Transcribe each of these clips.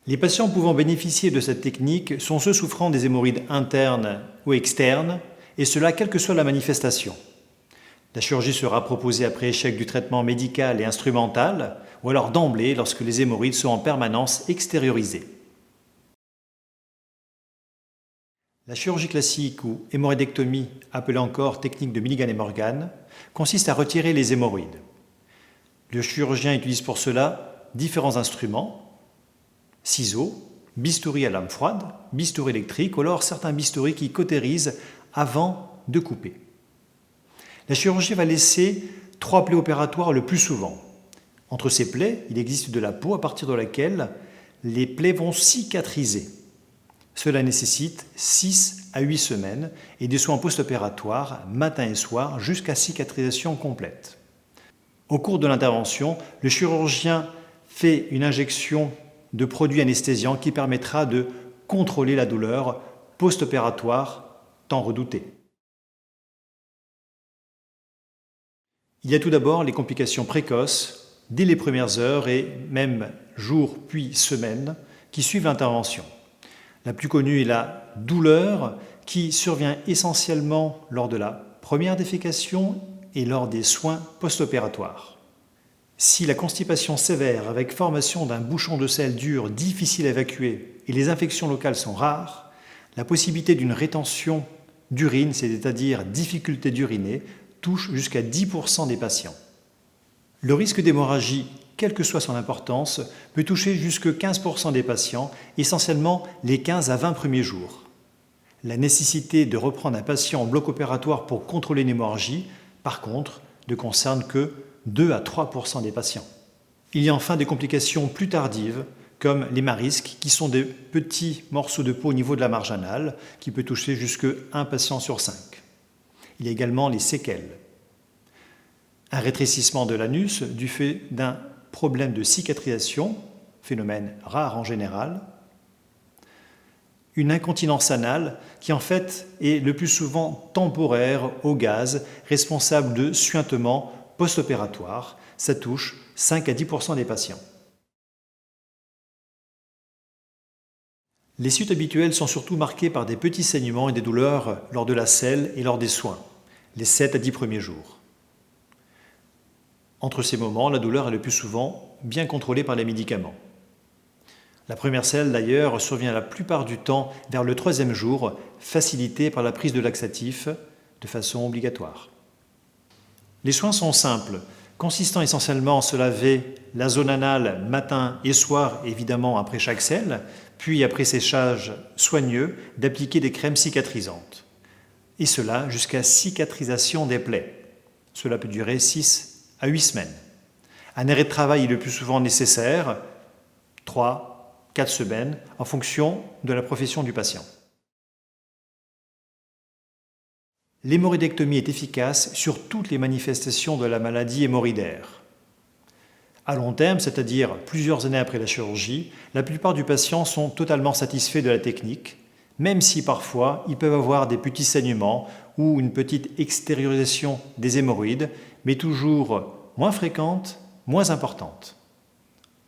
Les patients pouvant bénéficier de cette technique sont ceux souffrant des hémorroïdes internes ou externes, et cela quelle que soit la manifestation. La chirurgie sera proposée après échec du traitement médical et instrumental, ou alors d'emblée lorsque les hémorroïdes sont en permanence extériorisées. La chirurgie classique ou hémorroïdectomie, appelée encore technique de Milligan et Morgan, consiste à retirer les hémorroïdes. Le chirurgien utilise pour cela différents instruments, ciseaux, bistouri à lame froide, bistouri électrique ou alors certains bistouris qui cautérisent avant de couper. La chirurgie va laisser 3 plaies opératoires le plus souvent. Entre ces plaies, il existe de la peau à partir de laquelle les plaies vont cicatriser. Cela nécessite 6 à 8 semaines et des soins post-opératoires matin et soir jusqu'à cicatrisation complète. Au cours de l'intervention, le chirurgien fait une injection de produits anesthésiants qui permettra de contrôler la douleur post-opératoire tant redoutée. Il y a tout d'abord les complications précoces dès les premières heures et même jours puis semaines qui suivent l'intervention. La plus connue est la douleur qui survient essentiellement lors de la première défécation et lors des soins post-opératoires. Si la constipation sévère avec formation d'un bouchon de selle dur difficile à évacuer et les infections locales sont rares, la possibilité d'une rétention d'urine, c'est-à-dire difficulté d'uriner, touche jusqu'à 10% des patients. Le risque d'hémorragie, quelle que soit son importance, peut toucher jusqu'à 15% des patients, essentiellement les 15 à 20 premiers jours. La nécessité de reprendre un patient en bloc opératoire pour contrôler une hémorragie, par contre, ne concerne que 2 à 3% des patients. Il y a enfin des complications plus tardives, comme les marisques, qui sont des petits morceaux de peau au niveau de la marge anale, qui peut toucher jusqu'à 1 patient sur 5. Il y a également les séquelles. Un rétrécissement de l'anus du fait d'un problème de cicatrisation, phénomène rare en général. Une incontinence anale qui en fait est le plus souvent temporaire au gaz, responsable de suintement post-opératoire. Ça touche 5 à 10% des patients. Les suites habituelles sont surtout marquées par des petits saignements et des douleurs lors de la selle et lors des soins, les 7 à 10 premiers jours. Entre ces moments, la douleur est le plus souvent bien contrôlée par les médicaments. La première selle, d'ailleurs, survient la plupart du temps vers le 3e jour, facilitée par la prise de laxatifs de façon obligatoire. Les soins sont simples, consistant essentiellement à se laver la zone anale matin et soir, évidemment après chaque selle, puis après séchage soigneux, d'appliquer des crèmes cicatrisantes. Et cela jusqu'à cicatrisation des plaies. Cela peut durer 6 à 8 semaines. Un arrêt de travail est le plus souvent nécessaire, 3, 4 semaines, en fonction de la profession du patient. L'hémorroïdectomie est efficace sur toutes les manifestations de la maladie hémorroïdaire. À long terme, c'est-à-dire plusieurs années après la chirurgie, la plupart des patients sont totalement satisfaits de la technique, même si parfois ils peuvent avoir des petits saignements ou une petite extériorisation des hémorroïdes, mais toujours moins fréquente, moins importante.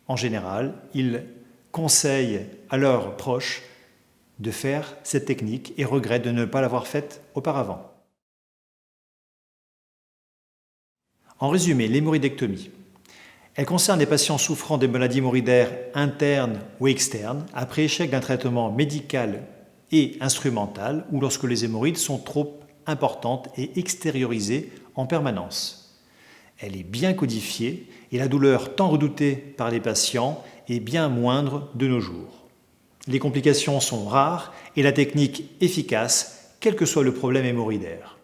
En général, ils conseillent à leurs proches de faire cette technique et regrettent de ne pas l'avoir faite auparavant. En résumé, l'hémorroïdectomie. Elle concerne les patients souffrant des maladies hémorroïdaires internes ou externes après échec d'un traitement médical et instrumental ou lorsque les hémorroïdes sont trop importantes et extériorisées en permanence. Elle est bien codifiée et la douleur tant redoutée par les patients est bien moindre de nos jours. Les complications sont rares et la technique efficace, quel que soit le problème hémorroïdaire.